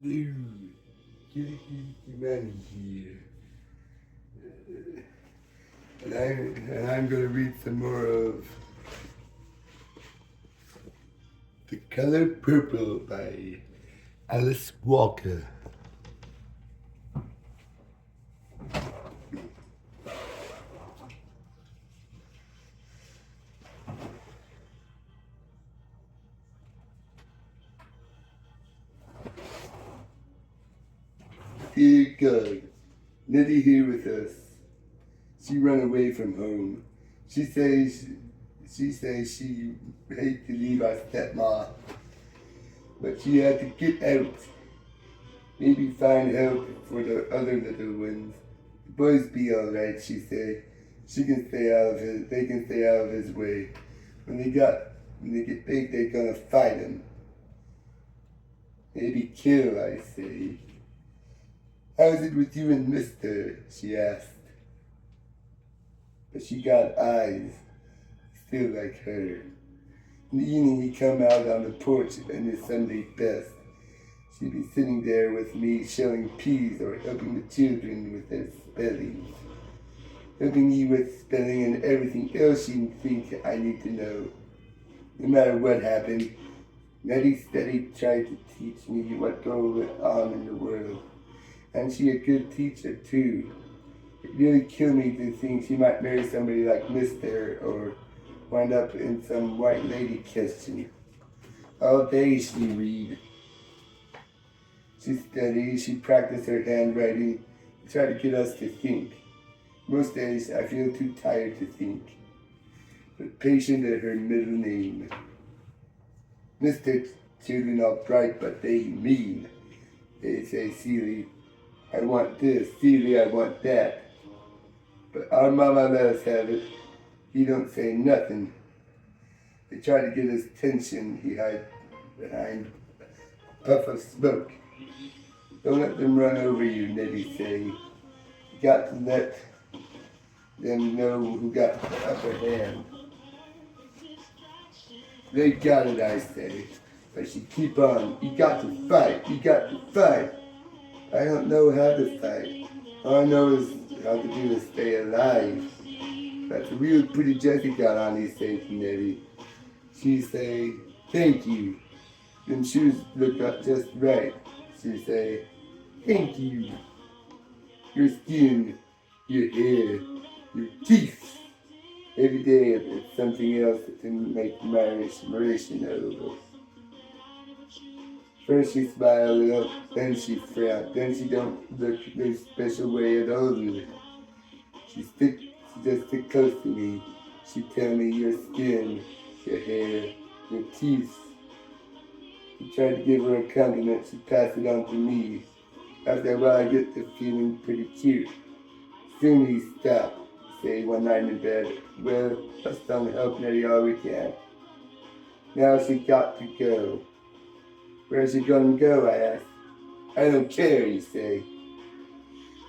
Dude, Killy Killy Kymani here. And I'm going to read some more of The Color Purple by Alice Walker. Dear God, Nettie here with us. She run away from home. She says she hates to leave our stepma, but she had to get out. Maybe find help for the other little ones. The boys be alright, she say. They can stay out of his way. When they get big, they're gonna fight him. Maybe kill, I say. How's it with you and Mister? She asked. But she got eyes, still like her. In the evening, he come out on the porch in his Sunday best. She'd be sitting there with me shelling peas or helping the children with their spelling. Helping me with spelling and everything else she'd think I need to know. No matter what happened, Nettie steady tried to teach me what goes on in the world. And she a good teacher too. It really killed me to think she might marry somebody like Mister or wind up in some white lady kitchen. All day she read. She studied, she practiced her handwriting, tried to get us to think. Most days I feel too tired to think. But patient is her middle name. Mister children are bright, but they mean. They say, Seely, I want this, Seely, I want that. But our mama let us have it. He don't say nothing. They try to get his attention. He hide behind a puff of smoke. Don't let them run over you, Nettie say. You got to let them know who got the upper hand. They got it, I say. But she keep on. You got to fight. You got to fight. I don't know how to fight. All I know is how to do is stay alive. That's a real pretty dress you got on, he say to Nettie. She say, thank you. Them shoes look up just right. She say, thank you. Your skin, your hair, your teeth. Every day it's something else that can make my admiration over. First she smile a little, then she frown, then she don't look no special way at all. She just stick close to me. She tell me your skin, your hair, your teeth. She tried to give her a compliment, she passed it on to me. After a while I get to feeling pretty cute. Soon he stopped, say one night in bed, well, let's try to help Nettie all we can. Now she got to go. Where's she gonna go, I asked. I don't care, he say.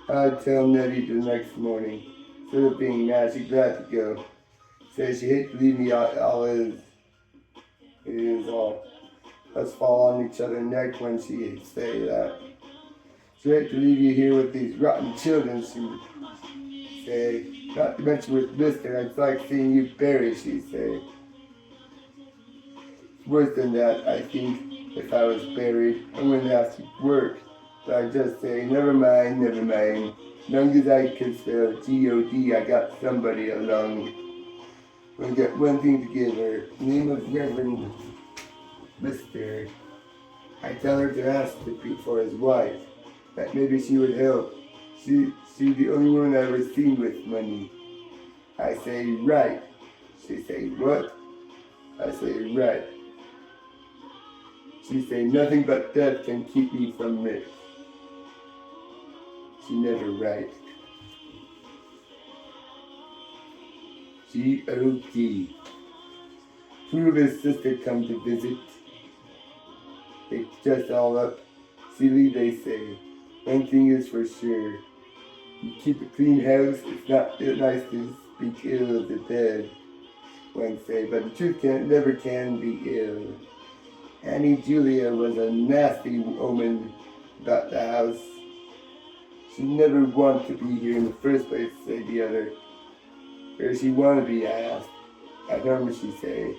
I'd tell Nettie the next morning. Instead of being mad, she's glad to go. Says she hates to leave me all it is all. Let's fall on each other's neck when she say that. She hates to leave you here with these rotten children, she say. Not to mention with Mister, it's like seeing you buried, she say. It's worse than that, I think. If I was buried, I wouldn't have to work. So I'd just say, never mind, never mind. Long as I can spell G-O-D, I got somebody along. I got one thing to give her. Name of Reverend Mister. I tell her to ask for his wife. That maybe she would help. She's the only one I've ever seen with money. I say, right. She say, what? I say, right. She say, nothing but death can keep me from Rick. She never right. G.O.D. Two of his sisters come to visit. They dress all up. Silly, they say. One thing is for sure. You keep a clean house, it's not nice to speak ill of the dead. One say, but the truth never can be ill. Annie Julia was a nasty woman. about the house. She never wanted to be here in the first place, said the other. Where she want to be, I asked. I don't know, she said.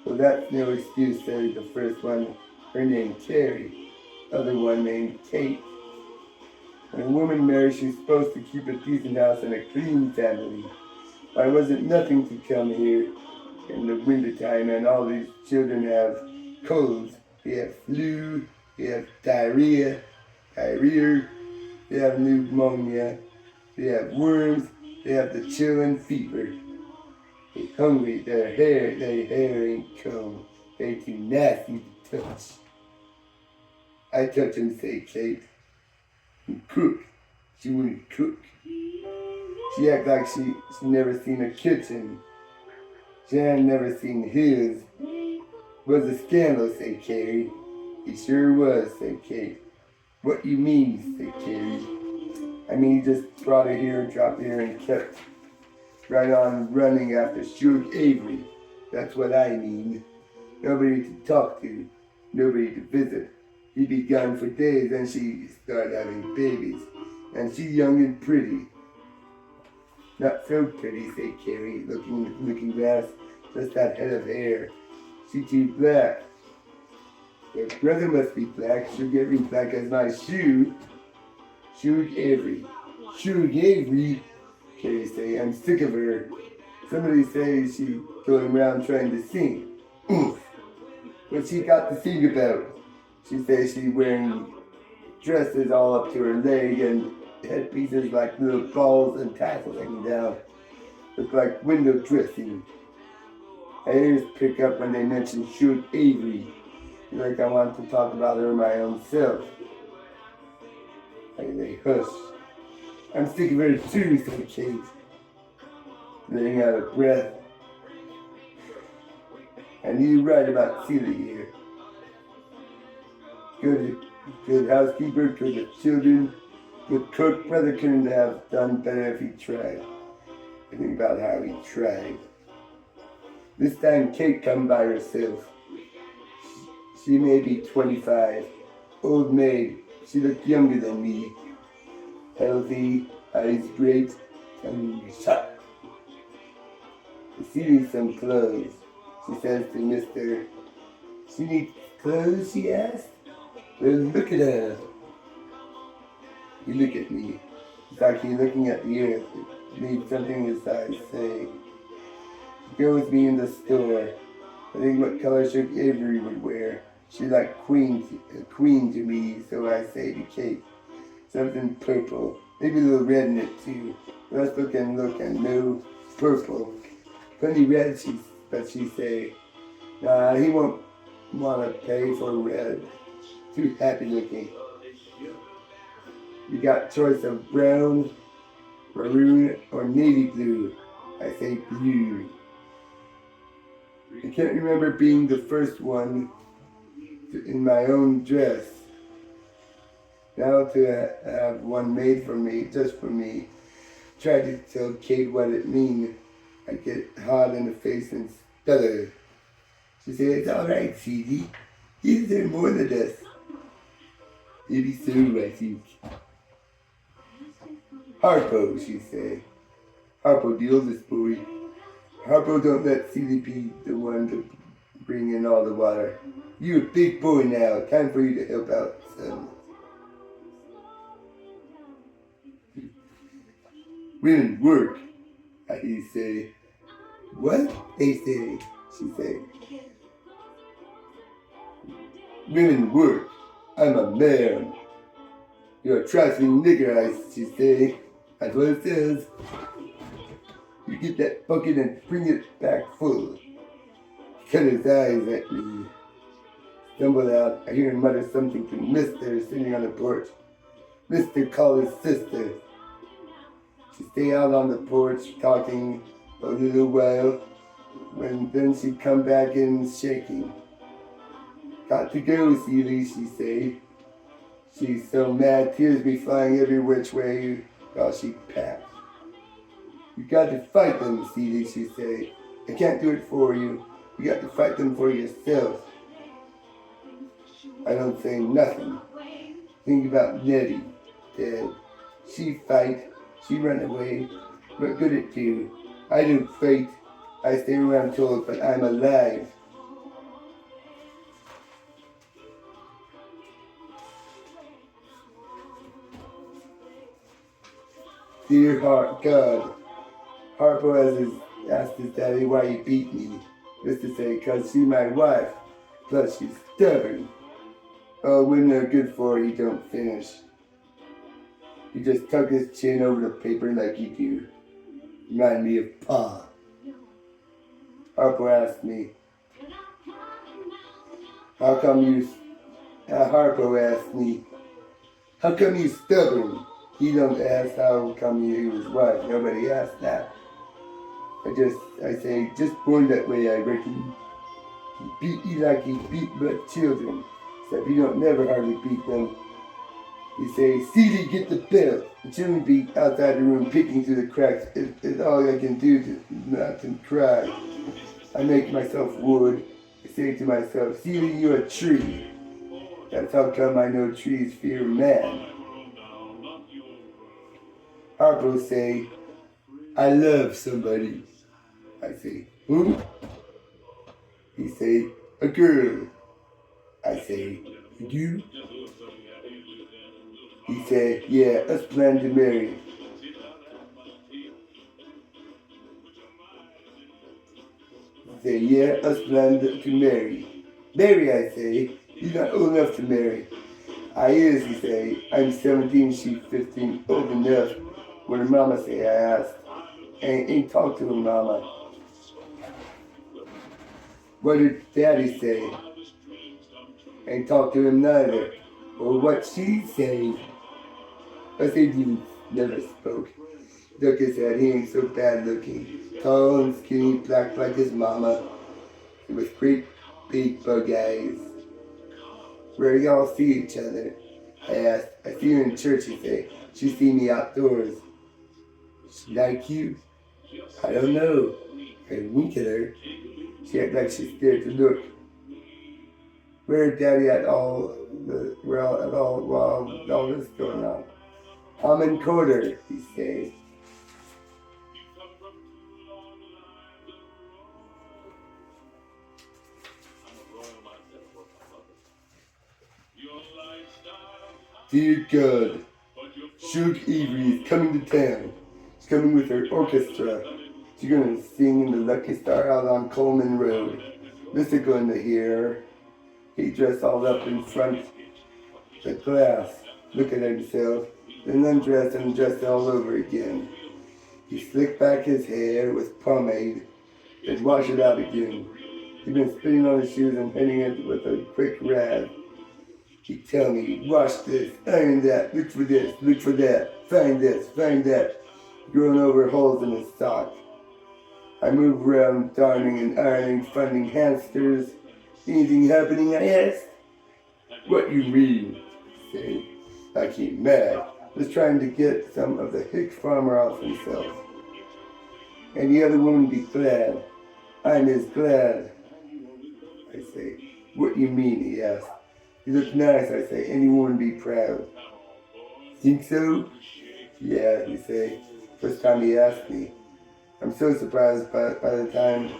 Well, that's no excuse, said the first one. Her name Carrie. Other one named Kate. When a woman marries, she's supposed to keep a decent house and a clean family. I wasn't nothing to come here in the wintertime, and all these children have colds. They have flu, they have diarrhea, they have pneumonia, they have worms, they have the chilling fever. They hungry, their hair ain't combed. They too nasty to touch. I touch them, say Kate. And cook. She wouldn't cook. She act like she never seen a kitchen. She had never seen his. Was a scandal, say Carrie. It sure was, said Kate. What you mean, said Carrie. I mean, he just brought her here, dropped her here, and kept right on running after Suge Avery. That's what I mean. Nobody to talk to, nobody to visit. He'd be gone for days, and she started having babies. And she young and pretty. Not so pretty, said Carrie, looking glass, just that head of hair. She too black. Her brother must be black. Suge Avery black as my shoe. Suge Avery. Suge Avery, Carrie say. I'm sick of her. Somebody say she going around trying to sing. Oof. What she got to sing about? She says she wearing dresses all up to her leg and headpieces like little balls and tassels hanging down. Look like window dressing. I ears pick up when they mention Suge Avery. Like I want to talk about her my own self. They hush. I'm sick of her too, said Kate, letting out a breath. And you're right about Celia here. Good housekeeper, good with children, good cook. Brother couldn't have done better if he tried. I think about how he tried. This time Kate come by herself. She may be 25. Old maid. She looked younger than me. Healthy, eyes great, and shut. She needs some clothes, she says to Mr. She needs clothes, she asked. Well, look at her. You look at me. It's like you're looking at the earth. It needs something as I say. Go with me in the store. I think what color Suge Avery would wear. She like a queen to me, so I say to Kate. Something purple. Maybe a little red in it too. Let's look and no purple. Plenty red, but she say. Nah, he won't want to pay for red. Too happy looking. You got choice of brown, maroon, or navy blue. I say blue. I can't remember being the first one in my own dress. Now to have one made for me, just for me. Try to tell Kate what it means. I get hot in the face and stutter. She says, it's all right, CD. You deserve more than this. Maybe so, I think. Harpo, she say. Harpo, the oldest boy. Harpo don't let CD be the one to bring in all the water. You're a big boy now. Time for you to help out, son. Women work, I hear you say. What? They say, she say. Women work. I'm a man. You're a trifling nigger, she say. That's what it says. You get that bucket and bring it back full. He cut his eyes at me. Stumbled out. I hear him mutter something to Mister sitting on the porch. Mister called his sister. She stay out on the porch talking a little while. Then she come back in shaking. Got to go, Celie, she say. She's so mad, tears be flying every which way while she packs. You got to fight them, Celie, she say. I can't do it for you. You got to fight them for yourself. I don't say nothing. Think about Nettie, Dad. She fight, she run away. What good it do? I don't fight. I stay around told, but I'm alive. Dear heart, God, Harpo asked his daddy why he beat me. Just to say, 'cause she's my wife. Plus she's stubborn. Oh, when they're good for, he don't finish. He just tuck his chin over the paper like you do. Remind me of Pa. Harpo asked me, how come you, Harpo asked me, how come you stubborn? He don't ask how come you was wife. Nobody asked that. I say, just born that way, I reckon. He beat you like he beat but children. Except he don't never hardly beat them. He say, Celie, get the belt. The children be outside the room picking through the cracks. It's all I can do to not to cry. I make myself wood. I say to myself, Celie, you're a tree. That's how come I know trees fear man. Harpo say, I love somebody. I say, who? He say, a girl. I say, you? He said, yeah, us plan to marry. He said, yeah, us plan to marry. Marry, I say. He's not old enough to marry. I is, he say. I'm 17, she's 15, old enough. What did mama say, I asked. Ain't talk to him, mama. What did daddy say? Ain't talk to him neither. Well, what she say? I said he never spoke. Look his head, he ain't so bad looking. Tall and skinny, black like his mama, with great big bug eyes. Where do y'all see each other? I asked. I see her in church, he said. She see me outdoors. She like you? I don't know. I wink at her. She act like she's scared to look. Where daddy at all while all this going on? I'm in quarter, he says. Dear God, Shug Avery is coming to town. She's coming with her orchestra. She's gonna sing in the Lucky Star out on Coleman Road. Mr. going to hear her. He dressed all up in front the glass, looking at himself, then undressed and dressed all over again. He slicked back his hair with pomade, then washed it out again. He'd been spitting on his shoes and hitting it with a quick rag. He'd tell me, wash this, iron that, look for this, look for that, find this, find that, growing over holes in his sock. I moved around, darning and ironing, finding hamsters. Anything happening, I asked? What you mean? He said. I came mad. Was trying to get some of the hick farmer off himself. And the other woman be glad. I'm as glad. I say. What you mean? He asked. You look nice, I say. Any woman be proud. Think so? Yeah, he say. First time he asked me. I'm so surprised by the time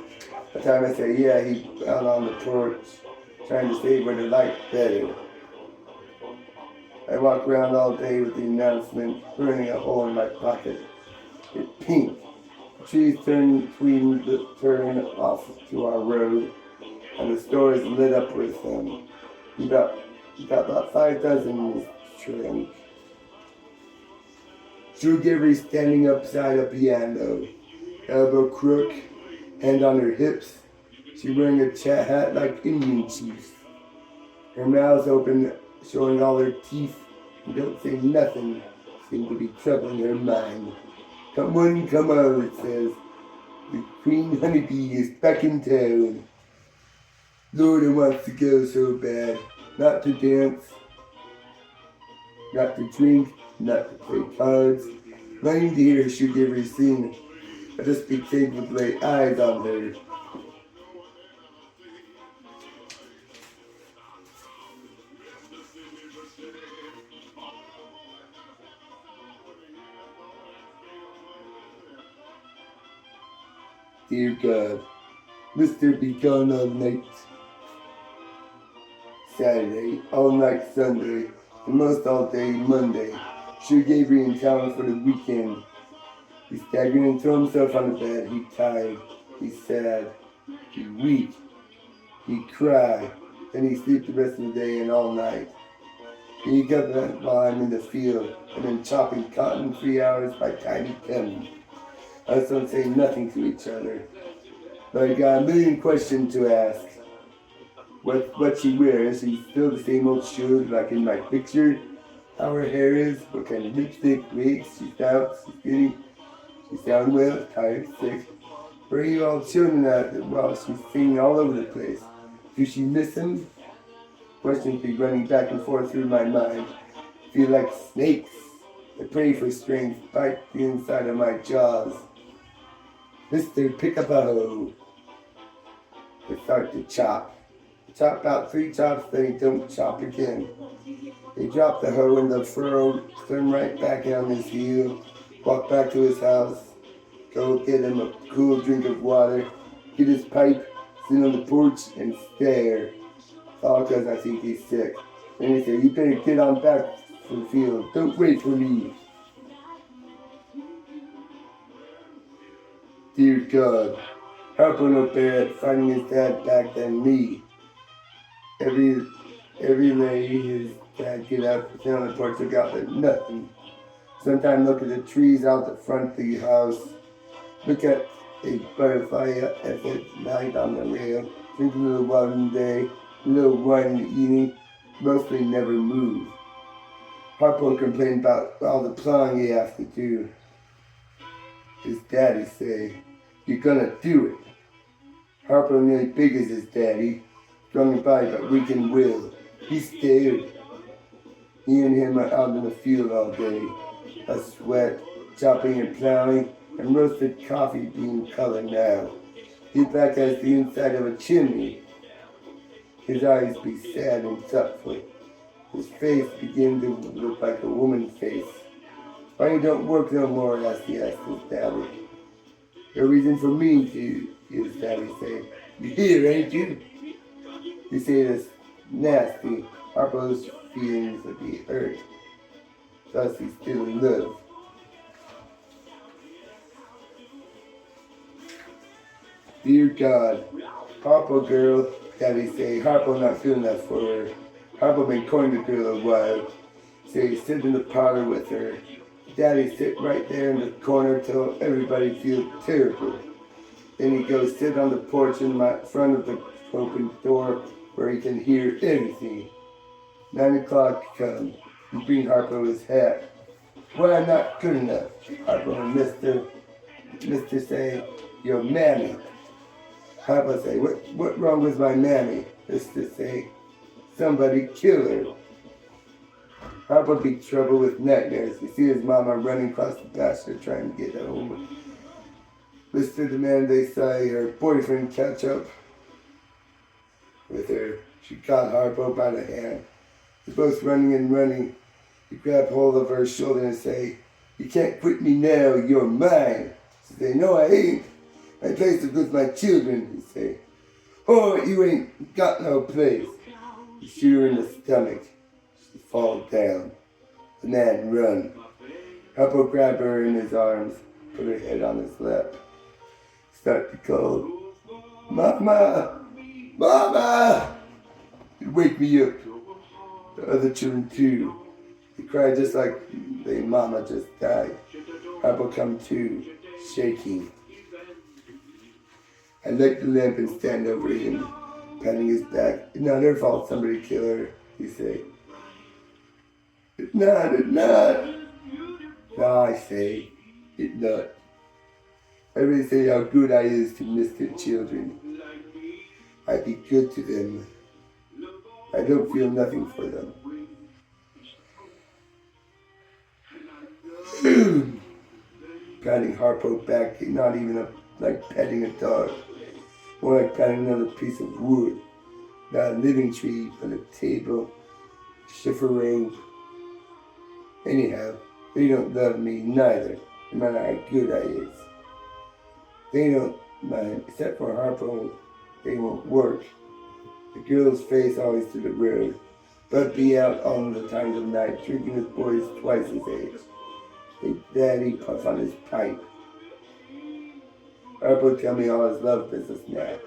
I say, yeah, he out on the porch trying to see where the light better. I walk around all day with the announcement burning a hole in my pocket. It's pink. The trees turn off to our road, and the store is lit up with them. You got about 5 dozen in this trunk. Drew Givery standing upside a piano, elbow crook, hand on her hips. She wearing a hat like Indian chiefs. Her mouth open, showing all her teeth, and don't say nothing. Seem to be troubling her mind. Come on, it says. The queen honeybee is back in town. Lord, I wants to go so bad. Not to dance, not to drink, not to play cards. Not even to hear her shoot every scene. I just be capable to lay eyes on her. Dear God, Mr. Be Gone All Night Saturday, all night Sunday, and most all day Monday. Sure Gabriel in town for the weekend. He staggered and threw himself on the bed. He tired, he sad, he weak, he cry. Then he sleep the rest of the day and all night. He got that while I'm in the field, and then chopping cotton 3 hours by Tiny Kim. Us don't say nothing to each other. But I got a million questions to ask. What she wears, she's still the same old shoes like in my picture. How her hair is, what kind of lipstick, wigs, she's stout, she's skinny, she's down well, tired, sick. Where are you all children at while she's singing all over the place? Do she miss him? Questions be running back and forth through my mind. Feel like snakes. I pray for strength, bite the inside of my jaws. Mr. Pick up a hoe. They start to chop. Chop out 3 chops, then he don't chop again. He dropped the hoe in the furrow, turn right back on his heel, walk back to his house, go get him a cool drink of water, get his pipe, sit on the porch and stare. All because I think he's sick. Then he said, you better get on back to the field. Don't wait for me. Dear God, Harpo no better at finding his dad back than me. Every day his dad get up, sit on the porch, look out at nothing. Sometimes look at the trees out the front of the house. Look at a butterfly at night on the rail. Drink a little water in the day, a little wine in the evening. Mostly never move. Harpo complained about all the plowing he has to do. His daddy say, you're gonna do it. Harpo nearly big as his daddy. Strong in body but weak in will. He's scared. He and him are out in the field all day. A sweat, chopping and plowing, and roasted coffee bean color now. He's back as the inside of a chimney. His eyes be sad and thoughtful. His face begin to look like a woman's face. Why you don't work no more? He asked his daddy. No reason for me to, his daddy say. You here, ain't you? He said it's nasty. Harpo's feelings would be hurt. Thus he's still in love. Dear God, Harpo girl, daddy say, Harpo not feeling that for her. Harpo been courting the girl a while. Say, sit in the parlor with her. Daddy sit right there in the corner till everybody feels terrible. Then he goes sit on the porch in front of the open door where he can hear everything. 9 o'clock comes. He bring Harpo his hat. Why not good enough? Harpo and Mr. say, your mammy. Harpo say, what wrong with my mammy? Mr. say, somebody kill her. Harpo be trouble with nightmares. You see his mama running across the pasture trying to get home. Mr. demand they say her boyfriend catch up with her. She caught Harpo by the hand. They're both running and running. He grabbed hold of her shoulder and say, you can't quit me now, you're mine. She say, no I ain't. My place is with my children, he say. Oh, you ain't got no place. He shoot her in the stomach. She fall down. The man run. Harpo grab her in his arms, put her head on his lap. Start to call, Mama! Mama! It wake me up. The other children too. They cry just like their mama just died. Harpo come to, shaking. I light the lamp and stand over him, patting his back. It's not her fault somebody killed her, he say. It's not. No, I say, it's not. Everybody say how good I is to miss their children. I be good to them. I don't feel nothing for them. Patting Harpo back, not even like petting a dog. More like patting another piece of wood. Not a living tree, but a table, chiffering. Anyhow, they don't love me neither, no matter how good I is. They don't Except for Harpo, they won't work. The girl's face always to the road. Bud be out all the times of night, drinking with boys twice his age. His daddy puff on his pipe. Harpo tell me all his love business now.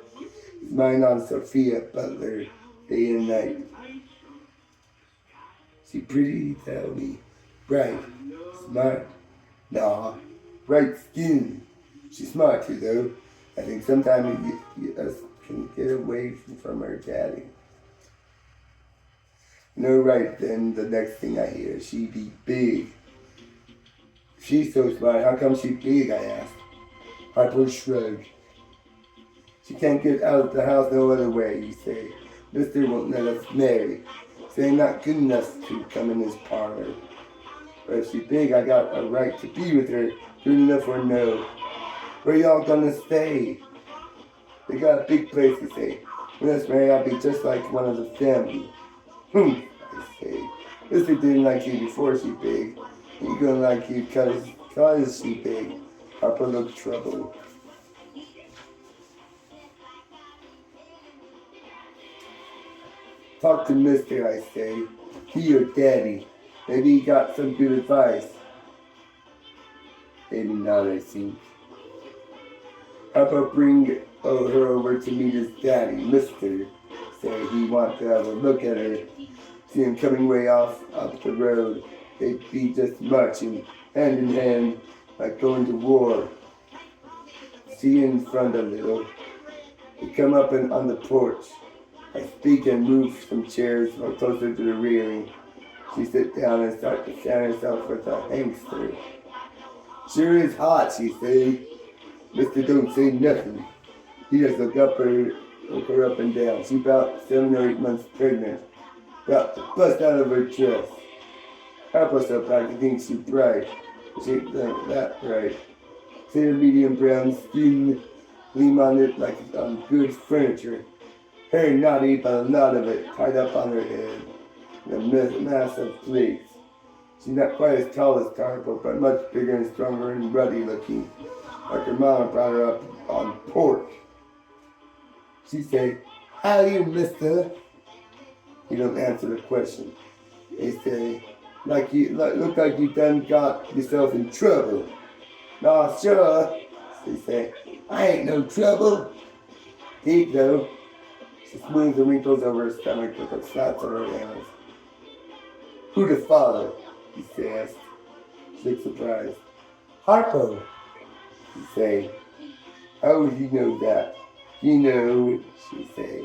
His mind on Sophia Butler, day and night. She pretty, tell me. Bright, smart, nah, bright skin. She's smart too, though. I think sometimes us can get away from her daddy. No, right then, the next thing I hear, she be big. She's so smart, how come she big, I asked. Harpo shrugged. She can't get out of the house no other way, you say. Mister won't let us marry. Say not good enough to come in his parlor. But if she big, I got a right to be with her, good enough or no. Where y'all gonna stay? They got a big place, you say. When us married, I'll be just like one of the family. I say. Mister didn't like you before she big. He gonna like you cause she big. Harpo looked troubled. Talk to Mister, I say. He your daddy. Maybe he got some good advice. Maybe not, I think. Harpo bring her over to meet his daddy, Mister. Say he want to have a look at her. See him coming way off up the road. They'd be just marching, hand in hand, like going to war. See in front a little. They come up and on the porch. I speak and move some chairs or closer to the railing. She sit down and start to fan herself with a hamster. Sure is hot, she say. Mister don't say nothing. He just look her up and down. She about 7 or 8 months pregnant. About to bust out of her dress. Harpo so back and thinks she's bright. But she ain't that bright. See her medium brown skin gleam on it like on good furniture. Hair naughty, but a lot of it tied up on her head. And a mass of flakes. She's not quite as tall as Harpo, but much bigger and stronger and ruddy looking. Like her mama brought her up on pork. She say, "How you, mister?" He don't answer the question. They say, look like you done got yourself in trouble. Nah, sure. They say, "I ain't no trouble." Deep though. She smooths the wrinkles over her stomach with the slats of her hands. Who the father? He says. She looks surprised. Harpo. He say. How would you know that? You know, she say.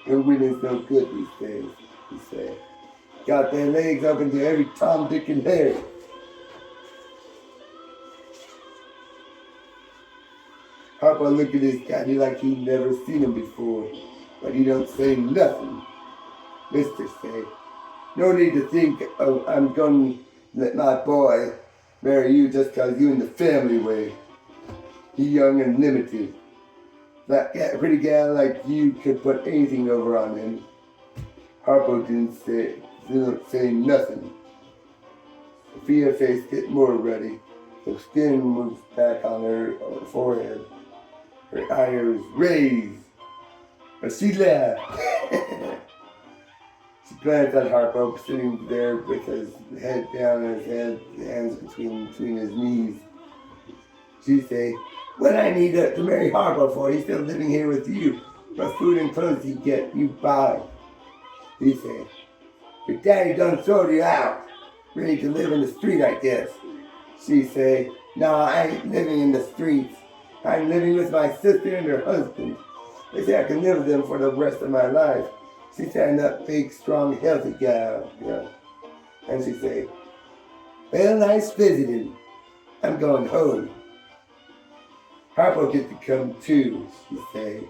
Your women's no good these days, he say. Got their legs up into every Tom, Dick, and Harry. Harpo looked at his daddy like he'd never seen him before, but he don't say nothing. Mister say, "No need to think I'm gonna let my boy marry you just 'cause you in the family way. He young and limited. That pretty gal like you could put anything over on him." Harpo didn't say nothing. Sophia's face get more ruddy. The skin moves back on her forehead. Her eyes raised. But she laughed. She glanced at Harpo sitting there with his head down and his hands between his knees. She say, "What I need to marry Harpo for? He's still living here with you. What food and clothes he get, you buy." He say, "Your daddy done sold you out. Ready to live in the street, I guess." She say, "Nah, I ain't living in the streets. I'm living with my sister and her husband. They say I can live with them for the rest of my life." She said, "That big, strong, healthy gal." Yeah. And she say, "Well, nice visiting. I'm going home." Harpo get to come too, she say.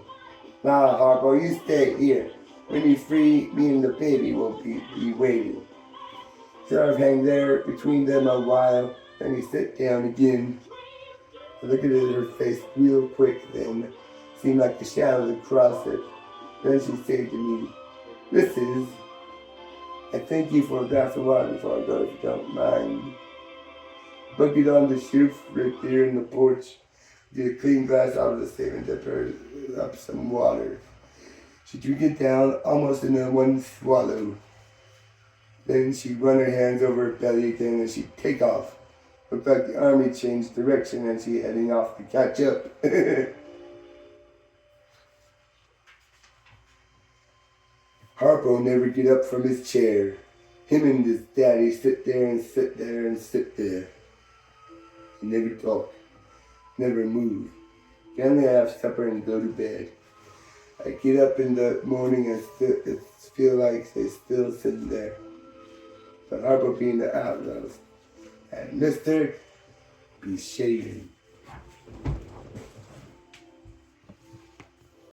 "Nah, Harpo, you stay here. When you're free, me and the baby will be waiting." So I hang there between them a while, then he sit down again. I look at her face real quick then, seemed like the shadows across it. Then she said to me, "Mrs. I thank you for a glass of water before I go, if you don't mind." Bucket on the shelf right there in the porch. Get a clean glass out of the sink and dip her up some water. She drink it down almost in one swallow. Then she'd run her hands over her belly again and she'd take off. Looked like the army changed direction and she heading off to catch up. Harpo never get up from his chair. Him and his daddy sit there and sit there and sit there. He never talk, never move. Finally have supper and go to bed. I get up in the morning and feel like they're still sitting there. But Harpo being the outlaws. And Mister, be shaving.